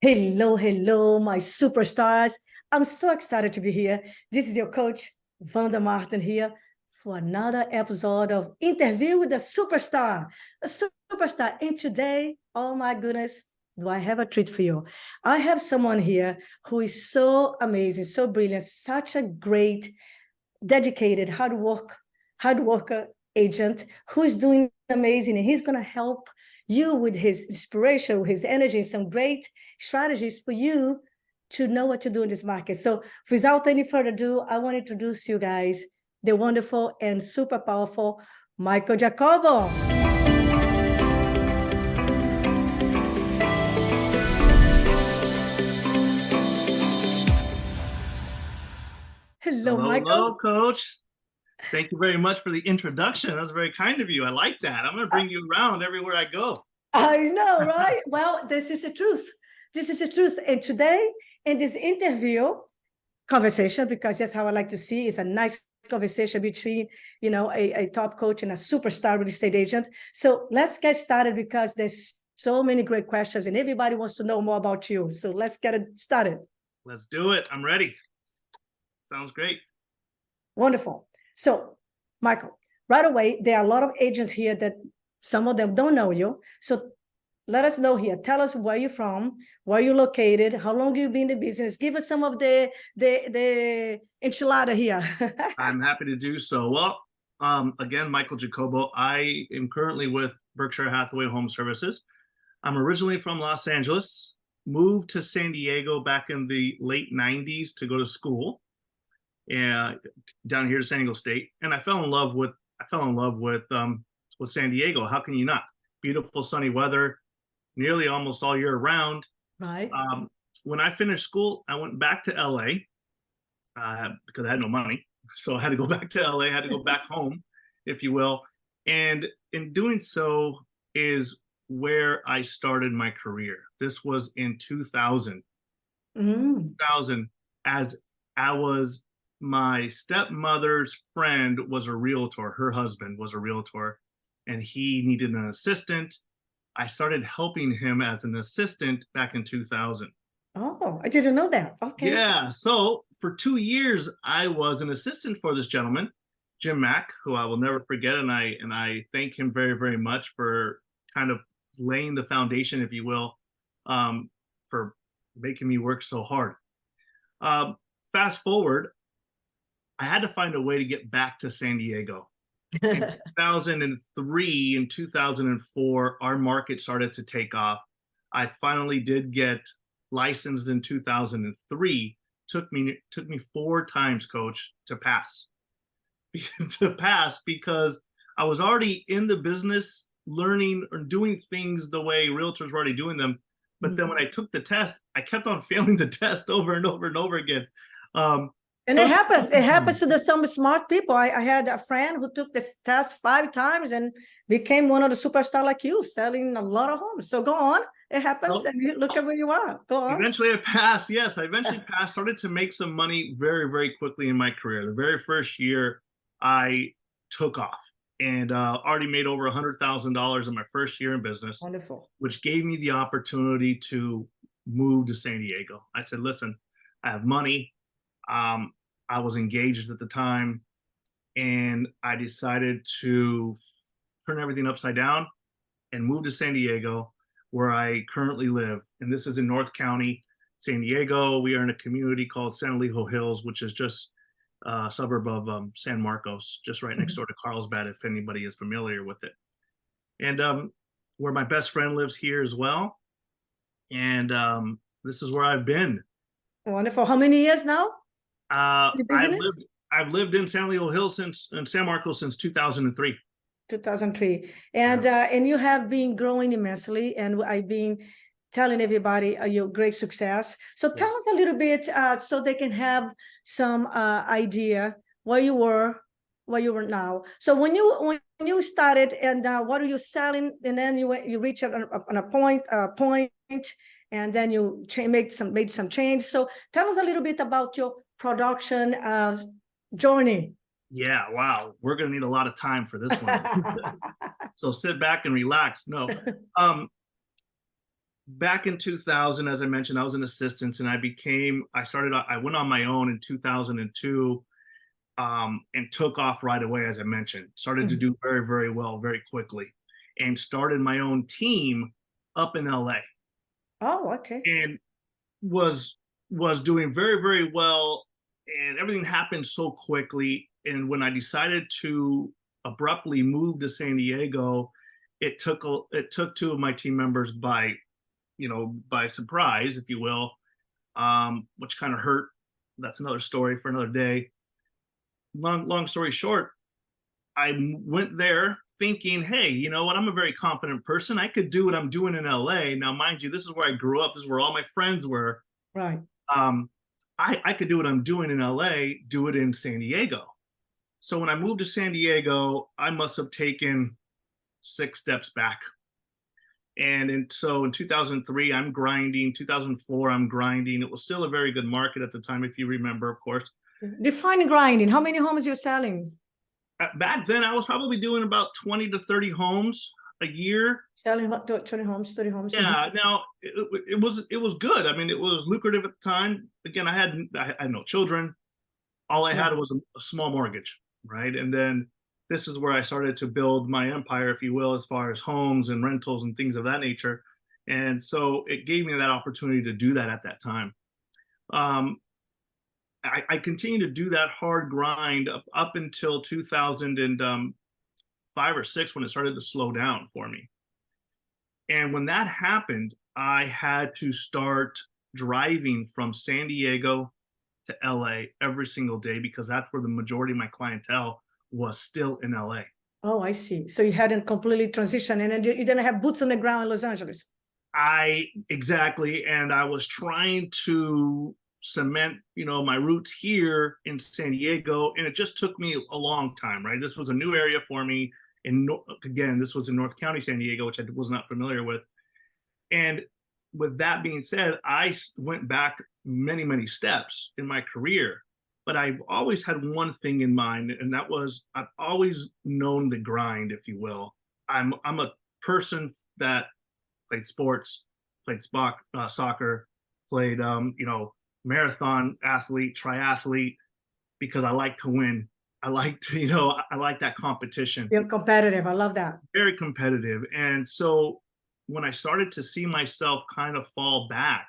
Hello, hello, my superstars. I'm so excited to be here. This is your coach, Vanda Martin, here for another episode of Interview with a Superstar. A superstar. And today, oh my goodness, do I have a treat for you? I have someone here who is so amazing, so brilliant, such a great, dedicated, hard worker agent who is doing amazing. And he's going to help you with his inspiration, with his energy, some great strategies for you to know what to do in this market. So without any further ado, I want to introduce you guys the wonderful and super powerful Michael Jacobo. Hello, Michael. Hello, Coach. Thank you very much for the introduction. That was very kind of you. I like that. I'm going to bring you around everywhere I go. I know, right? Well, this is the truth. This is the truth. And today, in this interview conversation, because that's how I like to see, it's a nice conversation between, a top coach and a superstar real estate agent. So let's get started because there's so many great questions and everybody wants to know more about you. So let's get it started. Let's do it. I'm ready. Sounds great. Wonderful. So, Michael, right away, there are a lot of agents here that some of them don't know you. So let us know here. Tell us where you're from, where you're located, how long you've been in the business. Give us some of the enchilada here. I'm happy to do so. Well, again, Michael Jacobo. I am currently with Berkshire Hathaway Home Services. I'm originally from Los Angeles, moved to San Diego back in the late 90s to go to school. Down here to San Diego State, and I fell in love with San Diego. How can you not? Beautiful sunny weather, nearly almost all year round. Right. When I finished school, I went back to LA because I had no money, so I had to go back to LA. I had to go back home, if you will. And in doing so is where I started my career. This was in 2000. 2000, as I was. My stepmother's friend was a realtor. Her husband was a realtor, and he needed an assistant. I started helping him as an assistant back in 2000. Oh, I didn't know that. Okay. Yeah. So for 2 years, I was an assistant for this gentleman, Jim Mack, who I will never forget. And I thank him very, very much for kind of laying the foundation, if you will, for making me work so hard. Fast forward, I had to find a way to get back to San Diego. In 2003 and 2004, our market started to take off. I finally did get licensed in 2003. Took me 4 times, Coach, to pass. Because I was already in the business, learning or doing things the way realtors were already doing them. But then when I took the test, I kept on failing the test over and over and over again. And so it happens. It happens to some smart people. I had a friend who took this test 5 times and became one of the superstars like you, selling a lot of homes. So go on. It happens, and you look at where you are. Go on. Eventually I passed. Yes, I eventually passed. Started to make some money very, very quickly in my career. The very first year, I took off and already made over $100,000 in my first year in business. Wonderful. Which gave me the opportunity to move to San Diego. I said, listen, I have money. I was engaged at the time, and I decided to turn everything upside down and move to San Diego, where I currently live. And this is in North County, San Diego. We are in a community called San Elijo Hills, which is just a suburb of San Marcos, just right next door to Carlsbad, if anybody is familiar with it. And where my best friend lives here as well. And this is where I've been. Wonderful. How many years now? I've lived in San Elijo Hills in San Marcos since 2003. 2003, and you have been growing immensely, and I've been telling everybody your great success. So tell us a little bit, so they can have some idea where you were now. So when you started, and what are you selling, and then you reach a point, and then you made some change. So tell us a little bit about your production journey. Yeah, wow. We're going to need a lot of time for this one. So sit back and relax. No. back in 2000, as I mentioned, I was an assistant, and I went on my own in 2002, and took off right away, as I mentioned. Started to Mhm. do very, very well very quickly, and started my own team up in LA, Oh, okay. and was was doing very, very well, and everything happened so quickly. And when I decided to abruptly move to San Diego, it took two of my team members by by surprise, if you will, which kind of hurt. That's another story for another day. Long story short, I went there thinking, hey, you know what? I'm a very confident person. I could do what I'm doing in LA. Now, mind you, this is where I grew up. This is where all my friends were. Right. Um, I could do what I'm doing in LA, do it in San Diego. So when I moved to San Diego, I must have taken 6 steps back. So in 2003, I'm grinding. 2004, I'm grinding. It was still a very good market at the time, if you remember, of course. Define grinding. How many homes you're selling? Back then, I was probably doing about 20 to 30 homes a year. Selling about 20 homes, 30 homes. Yeah. Now it was good. I mean, it was lucrative at the time. Again, I had no children. All I Right. had was a small mortgage, right? And then this is where I started to build my empire, if you will, as far as homes and rentals and things of that nature. And so it gave me that opportunity to do that at that time. Um, I continued to do that hard grind up until 2005 or six when it started to slow down for me. And when that happened, I had to start driving from San Diego to LA every single day because that's where the majority of my clientele was still in LA. Oh, I see. So you hadn't completely transitioned and then you didn't have boots on the ground in Los Angeles. Exactly. And I was trying to cement, my roots here in San Diego. And it just took me a long time, right? This was a new area for me. And again, this was in North County, San Diego, which I was not familiar with. And with that being said, I went back many, many steps in my career, but I've always had one thing in mind, and that was I've always known the grind, if you will. I'm a person that played sports, played soccer, played marathon athlete, triathlete, because I like to win. I like to, I like that competition. You're competitive. I love that. Very competitive. And so when I started to see myself kind of fall back,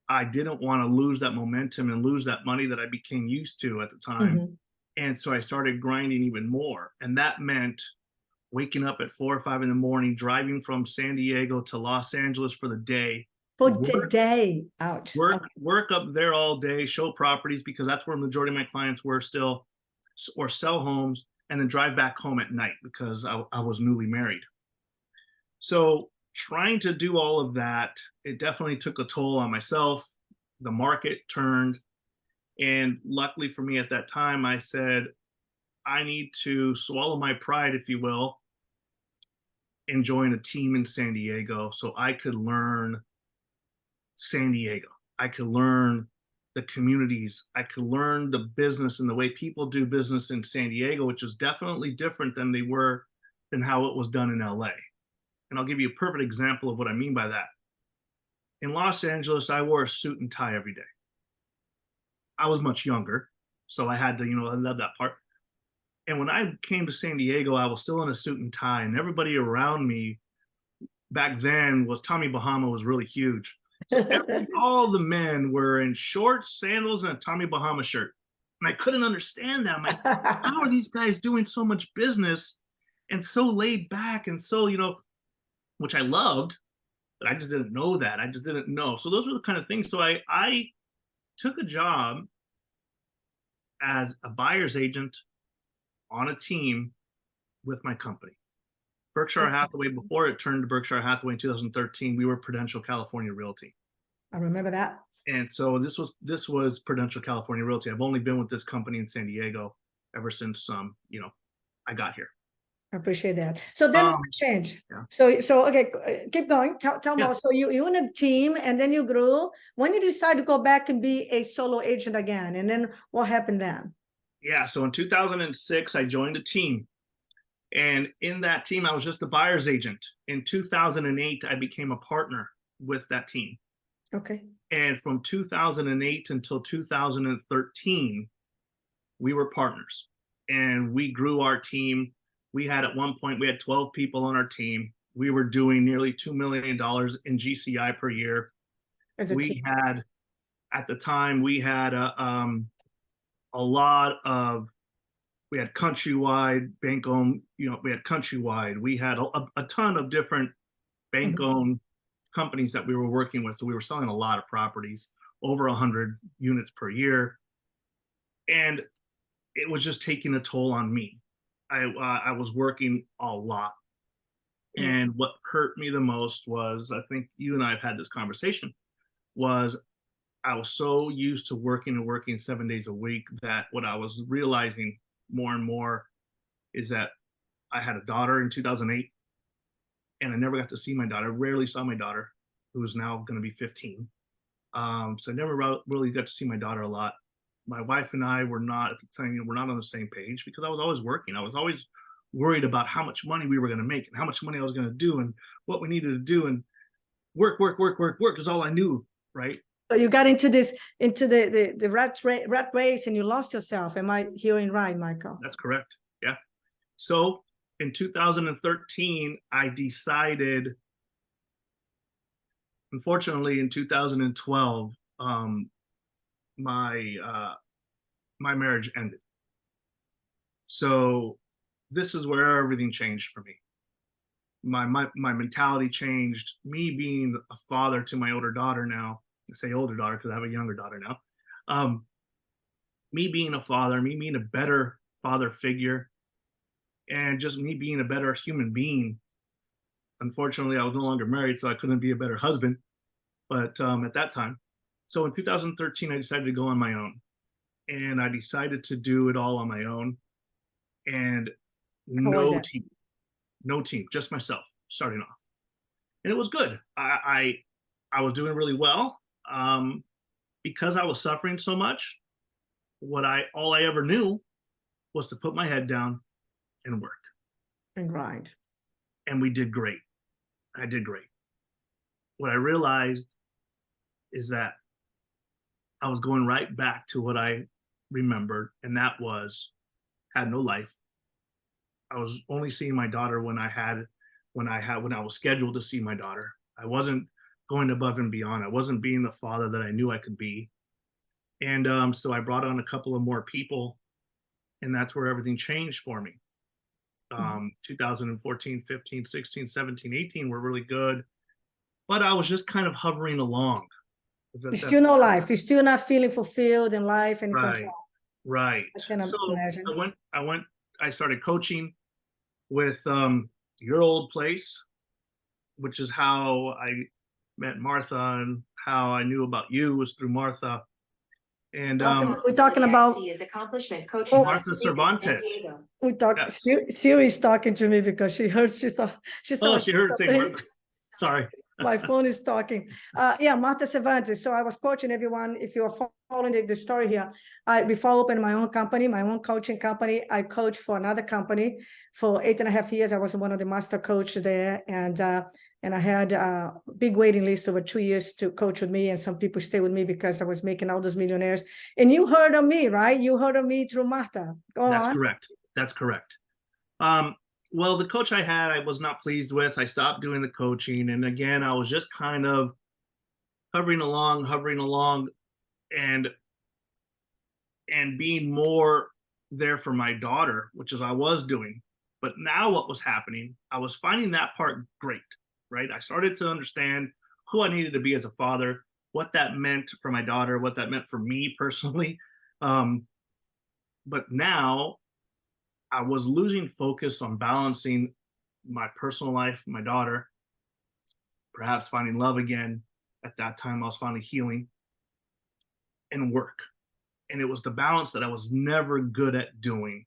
I didn't want to lose that momentum and lose that money that I became used to at the time. Mhm. And so I started grinding even more. And that meant waking up at 4 or 5 in the morning, driving from San Diego to Los Angeles for the day, For work, today. Ouch. work, Okay. work up there all day, show properties because that's where the majority of my clients were still, or sell homes, and then drive back home at night because I was newly married. So trying to do all of that, it definitely took a toll on myself. The market turned. And luckily for me at that time, I said, I need to swallow my pride, if you will, and join a team in San Diego so I could learn San Diego. I could learn the communities. I could learn the business and the way people do business in San Diego, which is definitely different than how it was done in LA. And I'll give you a perfect example of what I mean by that. In Los Angeles, I wore a suit and tie every day. I was much younger, so I had to, I love that part. And when I came to San Diego, I was still in a suit and tie, and everybody around me back then was Tommy Bahama was really huge. So all the men were in shorts, sandals, and a Tommy Bahama shirt. And I couldn't understand that. I'm like, how are these guys doing so much business and so laid back and so, which I loved, but I just didn't know that. I just didn't know. So those were the kind of things. So I took a job as a buyer's agent on a team with my company. Berkshire Hathaway, before it turned to Berkshire Hathaway in 2013, we were Prudential California Realty. I remember that. And so this was Prudential California Realty. I've only been with this company in San Diego ever since I got here. I appreciate that. So then change. Yeah. So okay, keep going. Tell Yeah. more. So you in a team and then you grew. When you decide to go back and be a solo agent again, and then what happened then? Yeah. So in 2006, I joined a team. And in that team, I was just a buyer's agent. In 2008, I became a partner. with that team. Okay. And from 2008 until 2013, we were partners and we grew our team. We had at one point, we had 12 people on our team. We were doing nearly $2 million in GCI per year. As a We team. had, at the time, we had a lot of, we had countrywide bank owned, we had countrywide. We had a ton of different bank owned companies that we were working with. So we were selling a lot of properties, over 100 units per year. And it was just taking a toll on me. I was working a lot. And what hurt me the most was, I think you and I have had this conversation, was I was so used to working and working 7 days a week that what I was realizing more and more is that I had a daughter in 2008 and I never got to see my daughter. I rarely saw my daughter, who is now going to be 15. So I never really got to see my daughter a lot. My wife and I were not at the time, we're not on the same page because I was always working. I was always worried about how much money we were going to make and how much money I was going to do and what we needed to do, and work is all I knew, right? So you got into the rat race and you lost yourself. Am I hearing right, Michael? That's correct. Yeah. So in 2013, I decided, unfortunately, in 2012, my marriage ended. So this is where everything changed for me. My mentality changed. Me being a father to my older daughter now, I say older daughter because I have a younger daughter now. Me being a father, me being a better father figure, and just me being a better human being. Unfortunately, I was no longer married, so I couldn't be a better husband. But at that time, so in 2013, I decided to go on my own, and I decided to do it all on my own, and How was that? no team, just myself starting off, and it was good. I was doing really well, because I was suffering so much. All I ever knew was to put my head down and work, And grind. and we did great. I did great. What I realized is that I was going right back to what I remembered, and that was had no life. I was only seeing my daughter when I was scheduled to see my daughter. I wasn't going above and beyond. I wasn't being the father that I knew I could be. And so I brought on a couple of more people, and that's where everything changed for me. 2014, 15, 16, 17, 18 were really good, but I was just kind of hovering along. You still no life. You're still not feeling fulfilled in life and Right, control. right. I can So imagine. I started coaching with your old place, which is how I met Martha, and how I knew about you was through Martha. And We're talking about is accomplishment coaching Martha Cervantes. we talk. Yes. Siri is talking to me because she heard she saw Oh, she heard it say something. Martha. Sorry. My phone is talking. Yeah, Martha Cervantes. So I was coaching everyone. If you're following the story here, before I opened my own company, my own coaching company, I coached for another company for 8.5 years. I was one of the master coaches there, and I had a big waiting list over 2 years to coach with me, and some people stay with me because I was making all those millionaires. And you heard of me, right? You heard of me through Martha. That's correct. That's correct. Well, the coach I had, I was not pleased with. I stopped doing the coaching. And again, I was just kind of hovering along and being more there for my daughter, which is I was doing. But now what was happening, I was finding that part great, right? I started to understand who I needed to be as a father, what that meant for my daughter, what that meant for me personally. But now I was losing focus on balancing my personal life, my daughter, perhaps finding love again. At that time, I was finally healing, and work. And it was the balance that I was never good at doing.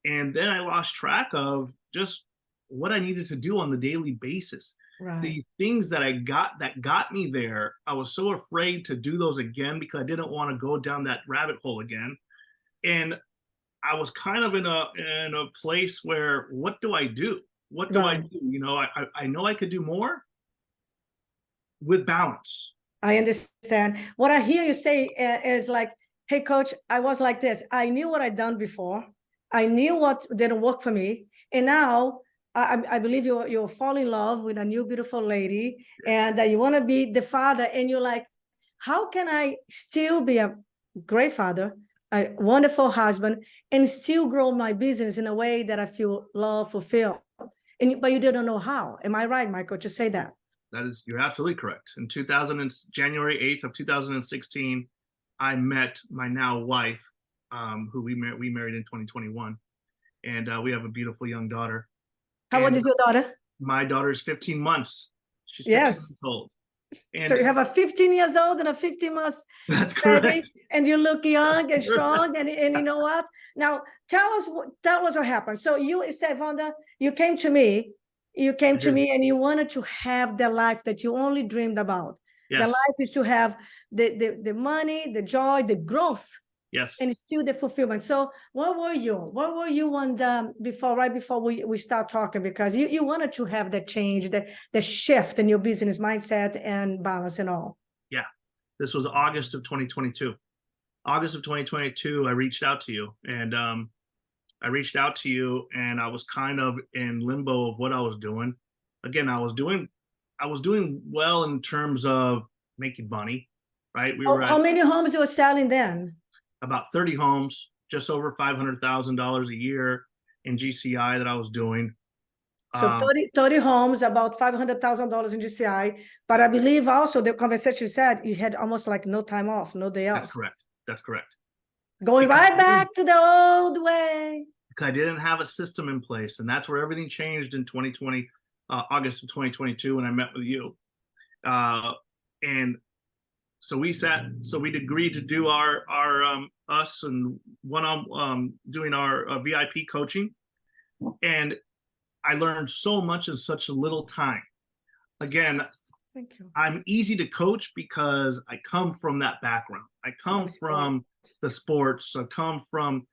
And then I lost track of just what I needed to do on the daily basis. Right. The things that got me there, I was so afraid to do those again because I didn't want to go down that rabbit hole again. And I was kind of in a place where, what do I do? What do I do? I know I could do more, with balance. I understand. What I hear you say is like, hey, coach, I was like this. I knew what I'd done before. I knew what didn't work for me. And now I believe you'll fall in love with a new beautiful lady, and that you want to be the father. And you're like, how can I still be a great father, a wonderful husband, and still grow my business in a way that I feel love, fulfilled? But you didn't know how. Am I right, Michael, to say that? You're absolutely correct. In January 8th of 2016, I met my now wife, who we married in 2021, and we have a beautiful young daughter. How old is your daughter? My daughter is 15 months. She's 15 months old. And so you have a 15 years old and a 15 months that's baby, correct. and you look young and strong, and you know what? Now tell us what happened. So you said, Vanda, you came to me and you wanted to have the life that you only dreamed about. Yes. The life is to have the money, the joy, the growth. Yes. And still the fulfillment. So what were you right before we start talking? Because you wanted to have the change, the shift in your business mindset and balance and all. Yeah. This was August of 2022. August of 2022, I reached out to you, and I was kind of in limbo of what I was doing. Again, I was doing well in terms of making money, right? How many homes you were selling then? About 30 homes, just over $500,000 a year in GCI that I was doing. So 30 homes, about $500,000 in GCI. But I believe also the conversation said you had almost like no time off, no day off. That's correct. Going right back to the old way. Because I didn't have a system in place. And that's where everything changed in 2020, August of 2022, when I met with you. And so we'd agreed to do doing our VIP coaching. And I learned so much in such a little time. Again, thank you. I'm easy to coach because I come from that background. I come from the sports. I come from,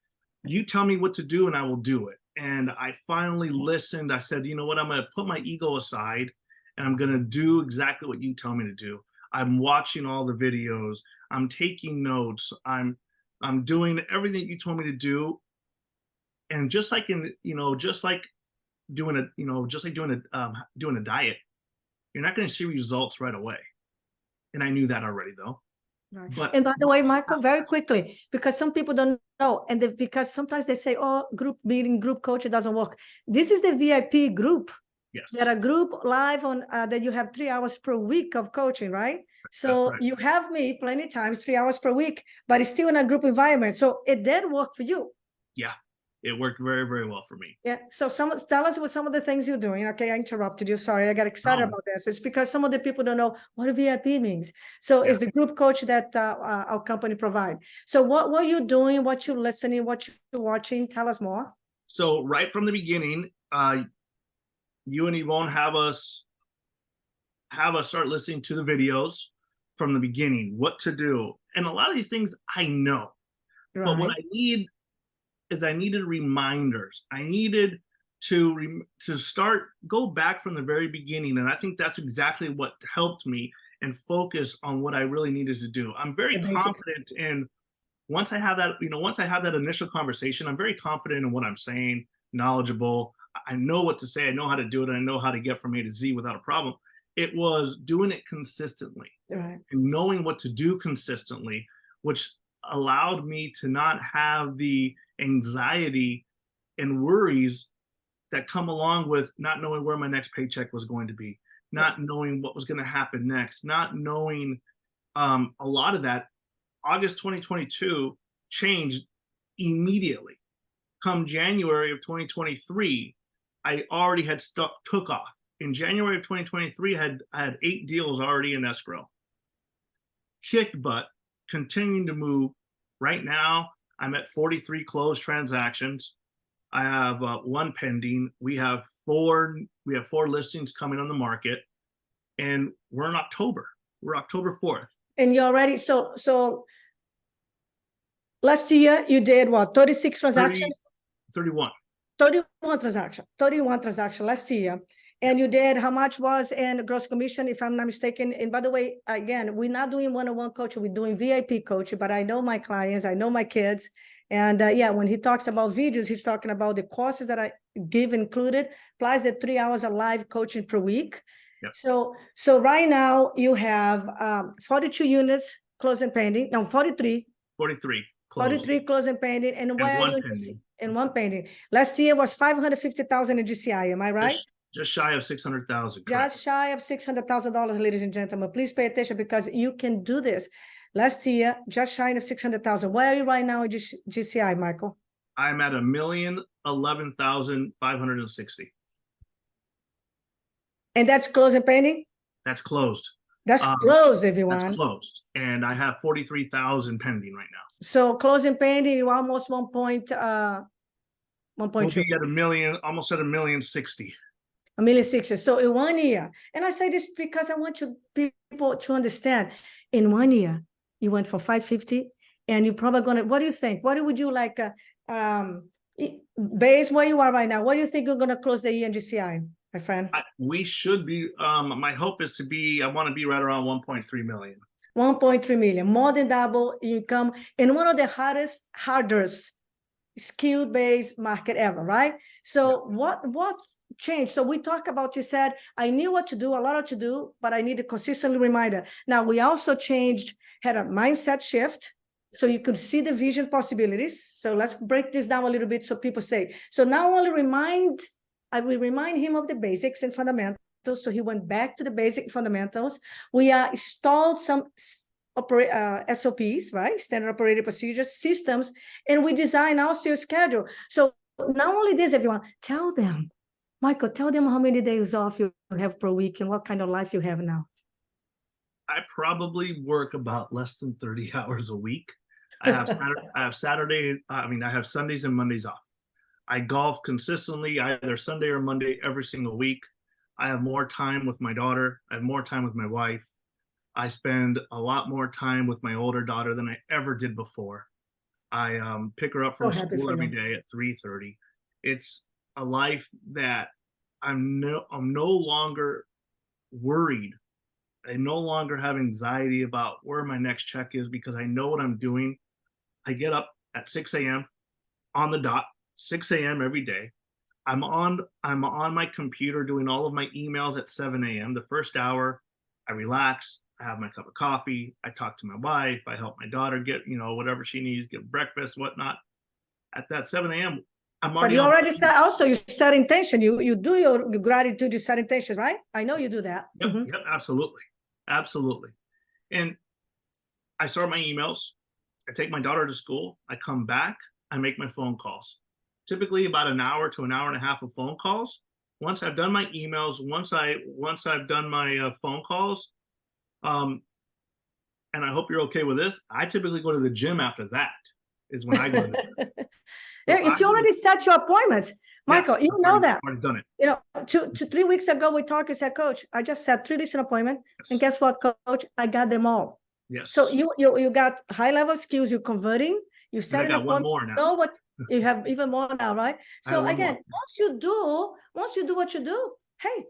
you tell me what to do and I will do it. And I finally listened. I said, you know what? I'm going to put my ego aside and I'm going to do exactly what you tell me to do. I'm watching all the videos. I'm taking notes. I'm doing everything you told me to do. And just like doing a diet, you're not going to see results right away. And I knew that already, though. Right. And by the way, Michael, very quickly, because some people don't know, and because sometimes they say, oh, group meeting, group coaching doesn't work. This is the VIP group. Yes. That a group live on that you have 3 hours per week of coaching, right? So you have me plenty of times, 3 hours per week, but it's still in a group environment. So it did work for you. Yeah, it worked very, very well for me. Yeah. So tell us what some of the things you're doing. Okay, I interrupted you. Sorry, I got excited about this. It's because some of the people don't know what a VIP means. So it's the group coach that our company provide. So what are you doing? What you listening? What you watching? Tell us more. So right from the beginning, you and Yvonne have us start listening to the videos from the beginning, what to do. And a lot of these things I know, but what I needed reminders. I needed to go back from the very beginning. And I think that's exactly what helped me and focus on what I really needed to do. I'm very confident in, once I have that initial conversation, I'm very confident in what I'm saying, knowledgeable. I know what to say. I know how to do it. And I know how to get from A to Z without a problem. It was doing it consistently, and knowing what to do consistently, which allowed me to not have the anxiety and worries that come along with not knowing where my next paycheck was going to be, not knowing what was going to happen next, not knowing a lot of that. August 2022 changed immediately. Come January of 2023, I already had took off. In January of 2023, I had 8 deals already in escrow. Kicked butt, continuing to move. Right now, I'm at 43 closed transactions. I have 1 pending. We have 4 listings coming on the market, and we're in October. We're October 4th. And you already so last year you did what? 36 transactions? 31. 31 transactions last year. And you did, how much was in gross commission, if I'm not mistaken? And by the way, again, we're not doing one-on-one coaching, we're doing VIP coaching, but I know my clients, I know my kids. And yeah, when he talks about videos, he's talking about the courses that I give included, plus the 3 hours of live coaching per week. Yep. So right now you have 42 units closed and pending, no, 43. 43 closed. 43 closed and pending, and where one are you? pending. And one pending. Last year was 550,000 in GCI, am I right? Just shy of 600,000. Just shy of $600,000, ladies and gentlemen. Please pay attention because you can do this. Last year, just shy of 600,000. Where are you right now in GCI, Michael? I'm at 1,011,560. And that's closed and pending? That's closed. That's closed, everyone. That's closed. And I have 43,000 pending right now. So closed and pending, you're almost 1.2. We'll be at almost at 1,060,000. 1,060,000. So in 1 year, and I say this because I want you people to understand, in 1 year, you went for 550, and you're probably gonna, what do you think? What would you like, based where you are right now, what do you think you're gonna close the year in GCI, my friend? We should be, my hope is to be, I want to be right around 1.3 million. 1.3 million, more than double income in one of the hardest skill-based market ever, right? So yeah. What changed? So we talk about, you said, I knew what to do, a lot to do, but I need a consistent reminder. Now we also had a mindset shift, so you could see the vision possibilities. So let's break this down a little bit so people say, so now I will remind him of the basics and fundamentals. So he went back to the basic fundamentals. We installed some SOPs, right? Standard operating procedures, systems, and we design also your schedule. So not only this, everyone, tell them, Michael, tell them how many days off you have per week and what kind of life you have now. I probably work about less than 30 hours a week. I have Sundays and Mondays off. I golf consistently, either Sunday or Monday, every single week. I have more time with my daughter. I have more time with my wife. I spend a lot more time with my older daughter than I ever did before. I pick her up from school every day at 3:30. It's a life that I'm no longer worried. I no longer have anxiety about where my next check is because I know what I'm doing. I get up at 6 a.m. on the dot, 6 a.m. every day. I'm on my computer doing all of my emails at 7 a.m. The first hour, I relax, I have my cup of coffee, I talk to my wife, I help my daughter get, whatever she needs, get breakfast, whatnot. At that 7 a.m., I'm already. But you already said also you set intention. You do your gratitude, you set intentions, right? I know you do that. Yep, yep, absolutely. Absolutely. And I start my emails, I take my daughter to school, I come back, I make my phone calls. Typically about an hour to an hour and a half of phone calls. Once I've done my emails, once I've done my phone calls, and I hope you're okay with this, I typically go to the gym after that, is when I go to the gym. If you already set your appointments, Michael, yes, you know that. I've already done it. 3 weeks ago, we talked, you said, Coach, I just set 3 different appointments. Yes. And guess what, Coach? I got them all. Yes. So you got high-level skills, you're converting, you set an appointment, you know what, you have even more now, right? So again, once you do what you do, hey,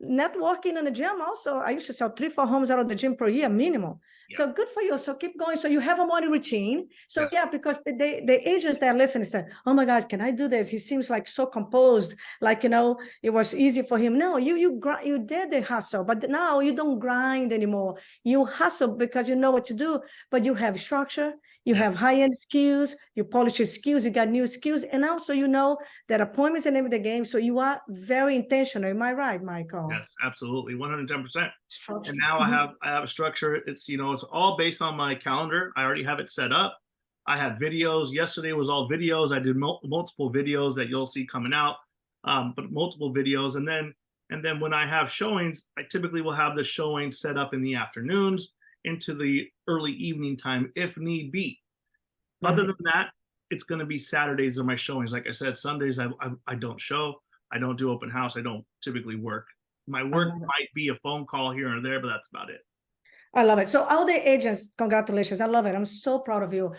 networking in the gym also, I used to sell 3-4 homes out of the gym per year minimum. Yeah. So good for you. So keep going. So you have a morning routine. So yes. Yeah, because the agents that are listening say, oh my God, can I do this? He seems like so composed, like, it was easy for him. No, you did the hustle, but now you don't grind anymore. You hustle because you know what to do, but you have structure, you yes. have high-end skills, you polish your skills, you got new skills, and also you know that appointments are the name of the game. So you are very intentional. Am I right, Michael? Yes, absolutely, 110%. And now I have a structure. It's it's all based on my calendar. I already have it set up. I have videos. Yesterday was all videos. I did multiple videos that you'll see coming out, but multiple videos. And then when I have showings, I typically will have the showing set up in the afternoons into the early evening time if need be. Right. Other than that, it's going to be Saturdays are my showings. Like I said, Sundays I don't show. I don't do open house. I don't typically work. My work might be a phone call here or there, but that's about it. I love it. So all the agents, congratulations. I love it. I'm so proud of you.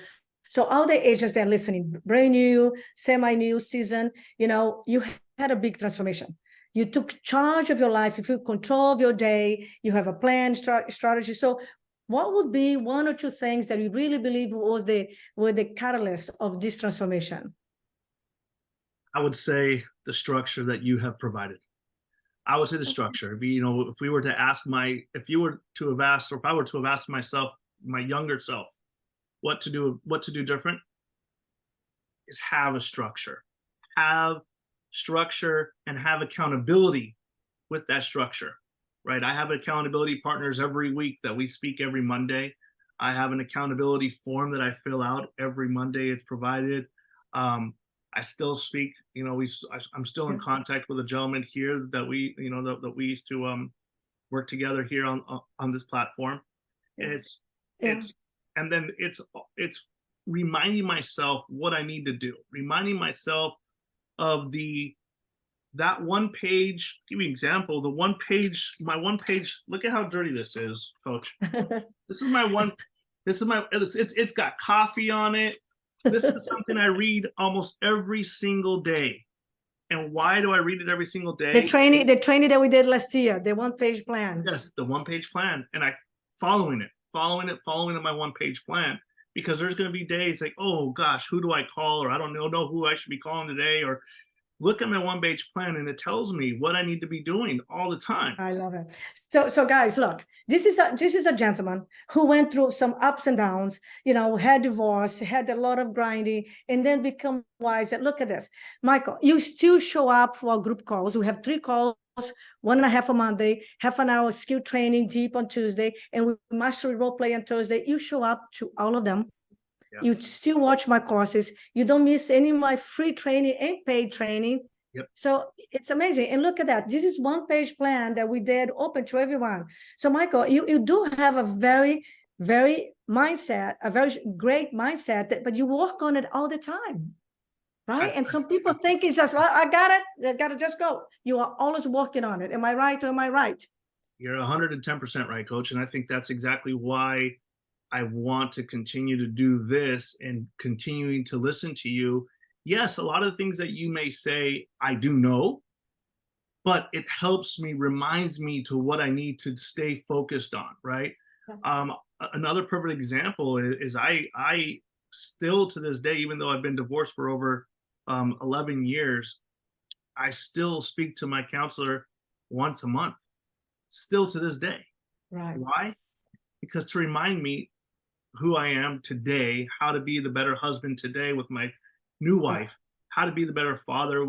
So all the agents that are listening, brand new, semi-new season, you had a big transformation. You took charge of your life. You feel control of your day. You have a plan, strategy. So what would be one or two things that you really believe were the catalyst of this transformation? I would say the structure that you have provided. I would say the structure. If we were to ask if you were to have asked, or if I were to have asked myself, my younger self, what to do different, is have a structure. Have structure and have accountability with that structure, right? I have accountability partners every week that we speak every Monday. I have an accountability form that I fill out every Monday. It's provided. I still speak, I'm still in contact with a gentleman here that we used to work together here on this platform. And it's reminding myself what I need to do, reminding myself of that one page. Give you an example. My one page, look at how dirty this is, Coach. This is my it's got coffee on it. This is something I read almost every single day. And why do I read it every single day? The training that we did last year, the one-page plan. Yes, the one-page plan. And following my one-page plan, because there's going to be days like, oh gosh, who do I call? Or I don't know who I should be calling today. Or look at my one-page plan and it tells me what I need to be doing all the time. I love it. So guys, look, this is a gentleman who went through some ups and downs, had divorce, had a lot of grinding, and then become wise. And look at this, Michael, you still show up for our group calls. We have 3 calls, 1.5 on Monday, half an hour skill training deep on Tuesday, and we mastery role play on Thursday. You show up to all of them. Yep. You still watch my courses. You don't miss any of my free training and paid training. Yep. So it's amazing. And look at that. This is one-page plan that we did open to everyone. So Michael, you do have a very, very mindset, a very great mindset, but you work on it all the time, right? And some people think it's just, I got to just go. You are always working on it. Am I right or am I right? You're 110% right, Coach. And I think that's exactly why I want to continue to do this and continuing to listen to you. Yes, a lot of the things that you may say, I do know, but it helps me, reminds me to what I need to stay focused on, right? Yeah. Another perfect example is I still to this day, even though I've been divorced for over 11 years, I still speak to my counselor once a month, still to this day. Right. Why? Because to remind me who I am today, how to be the better husband today with my new wife, how to be the better father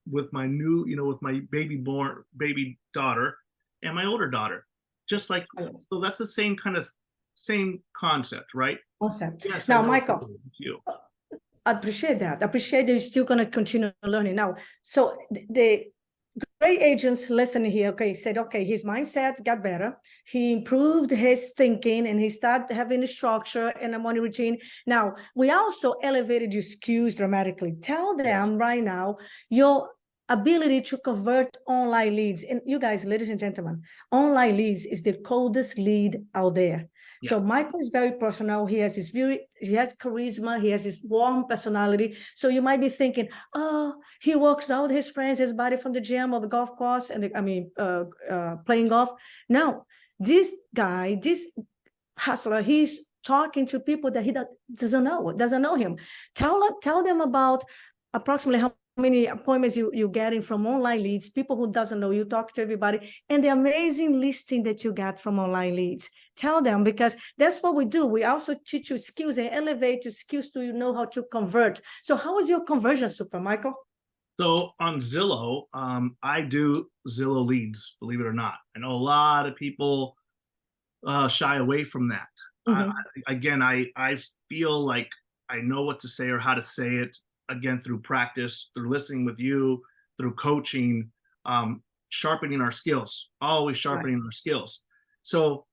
with my new, with my baby daughter and my older daughter. Just like, so that's the same concept, right? Concept. Yes, now, Michael, I appreciate that. I appreciate that you're still going to continue learning. Now, so the great agents listening here, said, his mindset got better. He improved his thinking and he started having a structure and a morning routine. Now, we also elevated your skills dramatically. Tell them right now your ability to convert online leads. And you guys, ladies and gentlemen, online leads is the coldest lead out there. Yeah. So Michael is very personal. He has charisma. He has his warm personality. So you might be thinking, oh, he walks out with his friends, his buddy from the gym or the golf course, and playing golf. No, this guy, this hustler, he's talking to people that he doesn't know him. Tell them about approximately how many appointments you're getting from online leads, people who doesn't know you, talk to everybody, and the amazing listing that you get from online leads. Tell them, because that's what we do. We also teach you skills and elevate your skills to know how to convert. So how is your conversion, Super Michael? So on Zillow, I do Zillow leads, believe it or not. I know a lot of people shy away from that. Mm-hmm. I feel like I know what to say or how to say it, again, through practice, through listening with you, through coaching, sharpening our skills, always sharpening our skills. So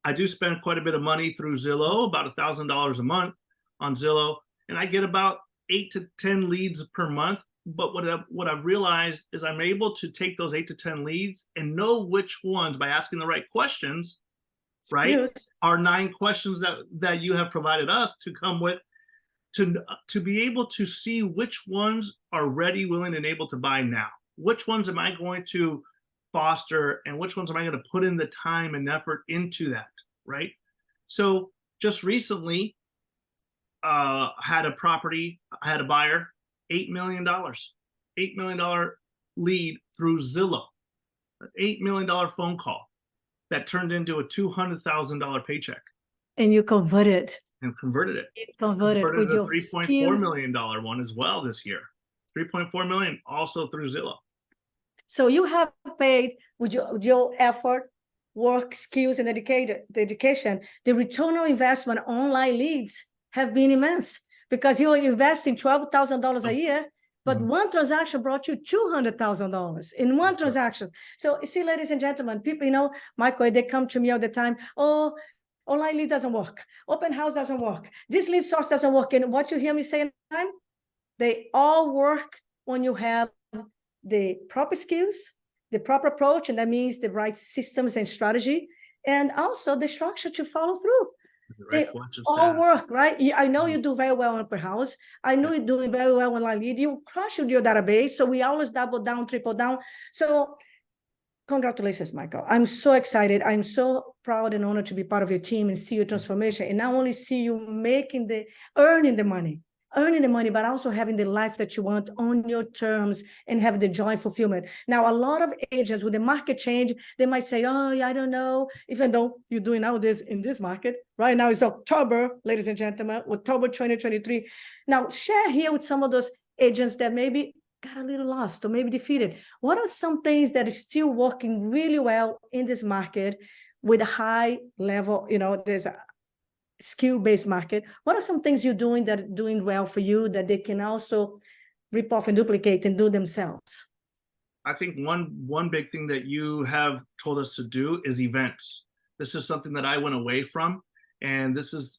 I do spend quite a bit of money through Zillow, about $1,000 a month on Zillow, and I get about 8 to 10 leads per month. But what I've realized is I'm able to take those 8 to 10 leads and know which ones, by asking the right questions, right, yes, are 9 questions that you have provided us to come with, to be able to see which ones are ready, willing, and able to buy now, which ones am I going to foster and which ones am I going to put in the time and effort into that, right? So just recently, had a property, I had a buyer, $8 million, $8 million lead through Zillow, an $8 million phone call that turned into a $200,000 paycheck And you converted. and converted it. You converted with A your $3.4 skills. million one as well this year. 3.4 million also through Zillow. So you have paid with your effort, work, skills, and dedication. The return on investment on online leads have been immense because you're investing $12,000 a year, but one transaction brought you $200,000 in one transaction. So you see, ladies and gentlemen, people, you know, Michael, they come to me all the time. Oh, online lead doesn't work. Open house doesn't work. This lead source doesn't work. And what you hear me say all the time, they all work when you have the proper skills, the proper approach, and that means the right systems and strategy, and also the structure to follow through. They all work, right? I know you do very well on open house. I know you're doing very well on online lead. You crush your database. So we always double down, triple down. So congratulations, Michael. I'm so excited. I'm so proud and honored to be part of your team and see your transformation. And not only see you earning the money, but also having the life that you want on your terms and have the joy and fulfillment. Now, a lot of agents with the market change, they might say, oh, yeah, I don't know, even though you're doing all this in this market. Right now it's October, ladies and gentlemen, October 2023. Now, share here with some of those agents that maybe got a little lost or maybe defeated. What are some things that is still working really well in this market with a high level, you know, there's a skill-based market? What are some things you're doing that are doing well for you that they can also rip off and duplicate and do themselves? I think one big thing that you have told us to do is events. This is something that I went away from, and this is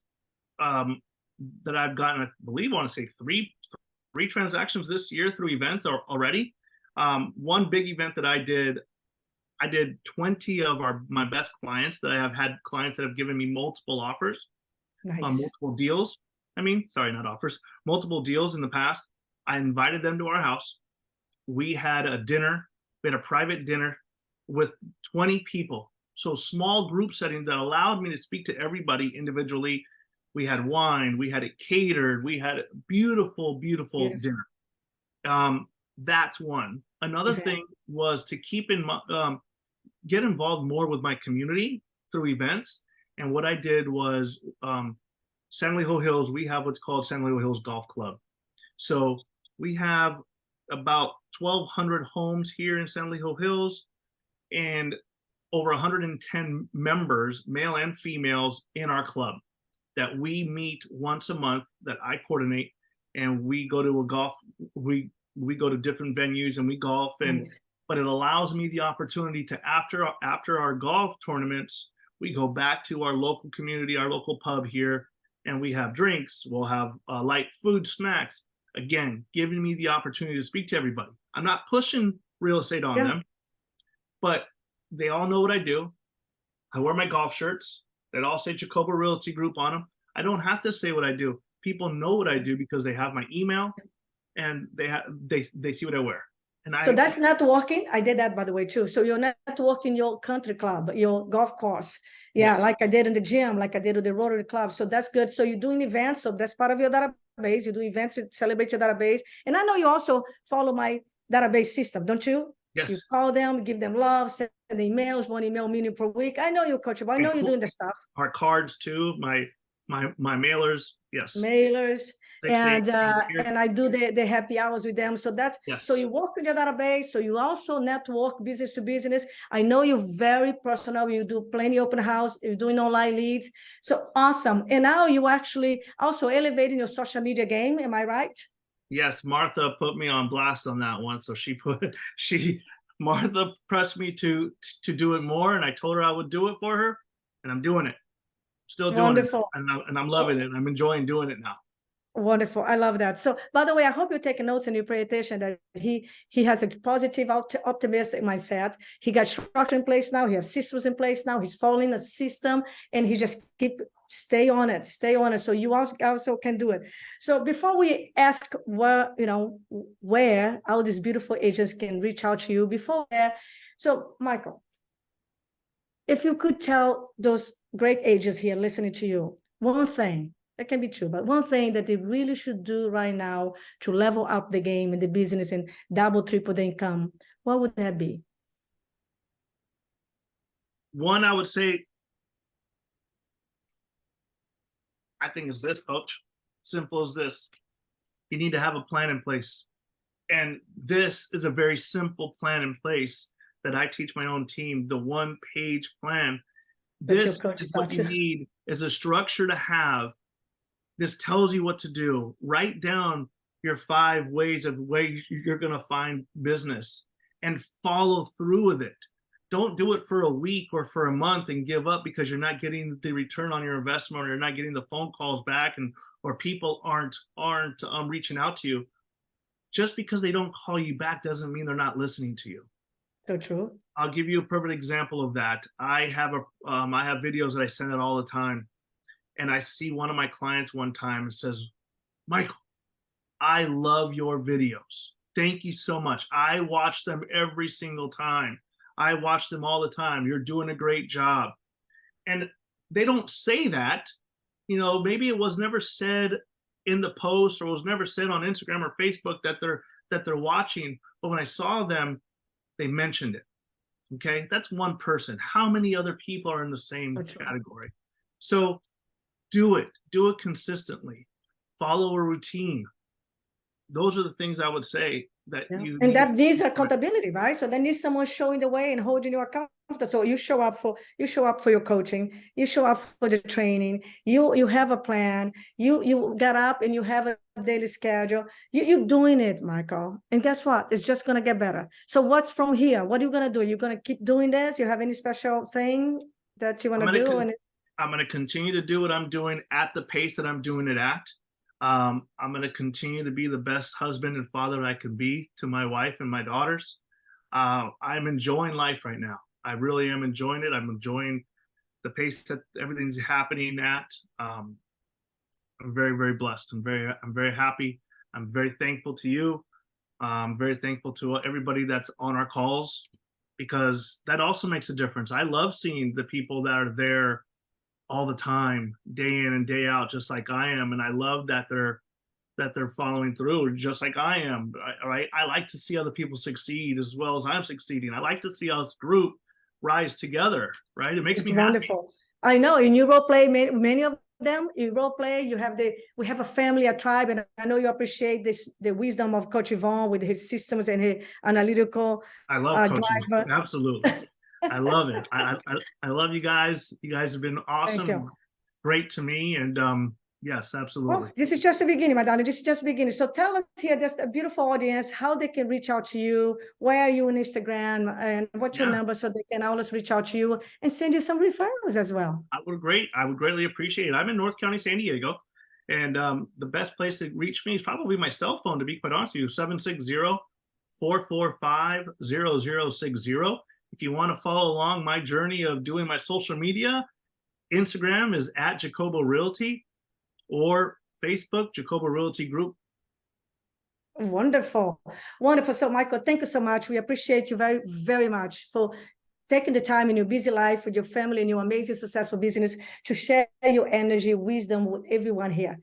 that I've gotten, I believe, I want to say three transactions this year through events already. One big event that I did 20 of my best clients that I have had clients that have given me multiple offers. Nice. Multiple deals. I mean, sorry, not offers, multiple deals in the past. I invited them to our house. We had a dinner. We had a private dinner with 20 people. So small group setting that allowed me to speak to everybody individually. We had wine. We had it catered. We had a beautiful, beautiful dinner. That's one. Another thing was to get involved more with my community through events. And what I did was San Elijo Hills, we have what's called San Elijo Hills Golf Club. So we have about 1,200 homes here in San Elijo Hills and over 110 members, male and females, in our club that we meet once a month, that I coordinate, and we go to we go to different venues and we golf. And but it allows me the opportunity to, after our golf tournaments, we go back to our local community, our local pub here, and we have drinks. We'll have light food, snacks. Again, giving me the opportunity to speak to everybody. I'm not pushing real estate on them, but they all know what I do. I wear my golf shirts that all say Jacobo Realty Group on them. I don't have to say what I do. People know what I do because they have my email and they see what I wear. So that's networking. I did that, by the way, too. So you're networking your country club, your golf course. Yeah, yes. Like I did in the gym, like I did with the Rotary Club. So that's good. So you're doing events. So that's part of your database. You do events to celebrate your database. And I know you also follow my database system, don't you? Yes. You call them, give them love, send emails, one email meeting per week. I know you're coachable. I know you're doing the stuff. Our cards, too, my mailers. Yes. Mailers. And I do the happy hours with them. So that's so you work with your database. So you also network business to business. I know you're very personal. You do plenty open house. You're doing online leads. So awesome. And now you actually also elevating your social media game. Am I right? Yes, Martha put me on blast on that one. So Martha pressed me to do it more, and I told her I would do it for her, and I'm doing it. Still doing it, and I'm loving it. I'm enjoying doing it now. Wonderful. I love that. So, by the way, I hope you take notes and you pay attention that he has a positive, optimistic mindset. He got structure in place now. He has systems in place now. He's following a system, and he just stay on it. So you also can do it. So before we ask where all these beautiful agents can reach out to you, before that, so Michael, if you could tell those great agents here listening to you one thing. That can be true, but one thing that they really should do right now to level up the game in the business and double, triple the income, what would that be? One, I would say, I think it's this, coach. Simple as this. You need to have a plan in place. And this is a very simple plan in place that I teach my own team, the one-page plan. This is what you need, is a structure to have. This tells you what to do. Write down your 5 ways you're going to find business and follow through with it. Don't do it for a week or for a month and give up because you're not getting the return on your investment, or you're not getting the phone calls back, or people aren't reaching out to you. Just because they don't call you back doesn't mean they're not listening to you. So true. I'll give you a perfect example of that. I have videos that I send out all the time. And I see one of my clients one time and says, Michael, I love your videos. Thank you so much. I watch them every single time. I watch them all the time. You're doing a great job. And they don't say that. Maybe it was never said in the post, or was never said on Instagram or Facebook that they're watching. But when I saw them, they mentioned it. Okay, that's one person. How many other people are in the same category? So do it consistently, follow a routine. Those are the things I would say that and that needs accountability, right? So there needs someone showing the way and holding you accountable. So you show up for your coaching, you show up for the training, you have a plan, you get up and you have a daily schedule. You're doing it, Michael. And guess what? It's just gonna get better. So what's from here? What are you gonna do? You're gonna keep doing this? You have any special thing that you want to do? I'm going to continue to do what I'm doing at the pace that I'm doing it at. I'm going to continue to be the best husband and father I can be to my wife and my daughters. I'm enjoying life right now. I really am enjoying it. I'm enjoying the pace that everything's happening at. I'm very, very blessed. I'm very happy. I'm very thankful to you. I'm very thankful to everybody that's on our calls, because that also makes a difference. I love seeing the people that are there all the time, day in and day out, just like I am. And I love that they're following through just like I am, right? I like to see other people succeed as well as I'm succeeding. I like to see us group rise together, right? It makes me wonderful. Happy. I know in your role play, many of them, you role play, we have a family, a tribe, and I know you appreciate the wisdom of Coach Yvon with his systems and his analytical I love driver. Absolutely. I love it. I love you guys. You guys have been awesome, great to me, and yes, absolutely. Well, this is just the beginning, my darling. This is just the beginning. So tell us here, there's a beautiful audience, how they can reach out to you. Where are you on Instagram, and what's your number, so they can always reach out to you and send you some referrals as well. I would greatly appreciate it. I'm in North County, San Diego, and the best place to reach me is probably my cell phone, to be quite honest with you, 760-445-0060. If you want to follow along my journey of doing my social media, Instagram is @Jacobo Realty, or Facebook, Jacobo Realty Group. Wonderful. So Michael, thank you so much. We appreciate you very, very much for taking the time in your busy life with your family and your amazing, successful business to share your energy, wisdom with everyone here.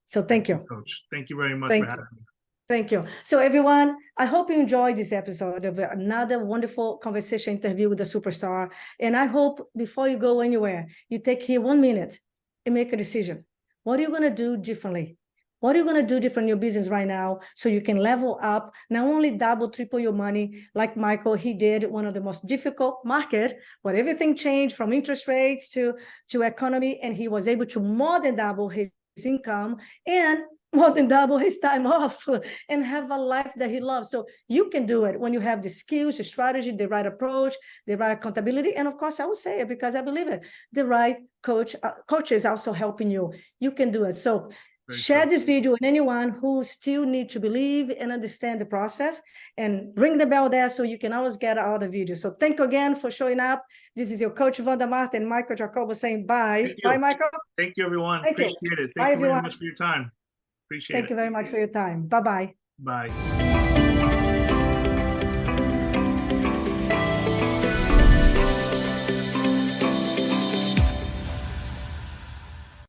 So thank you. Coach. Thank you very much for having me. Thank you. So everyone, I hope you enjoyed this episode of another wonderful conversation interview with the superstar. And I hope before you go anywhere, you take here 1 minute and make a decision. What are you going to do differently? What are you going to do different in your business right now so you can level up, not only double, triple your money like Michael, he did one of the most difficult market where everything changed from interest rates to economy, and he was able to more than double his income and more than double his time off and have a life that he loves. So you can do it when you have the skills, the strategy, the right approach, the right accountability. And of course, I will say it because I believe it. The right coach is also helping you. You can do it. So Share true. this video with anyone who still need to believe and understand the process, and ring the bell there so you can always get all the videos. So thank you again for showing up. This is your coach, Vanda and Michael Jacobo saying bye. Thank you. Bye, Michael. Thank you, everyone. Thank you. Appreciate it. Bye, Thank you very everyone. much for your time. Appreciate Thank it. you very much for your time. Bye-bye. Bye.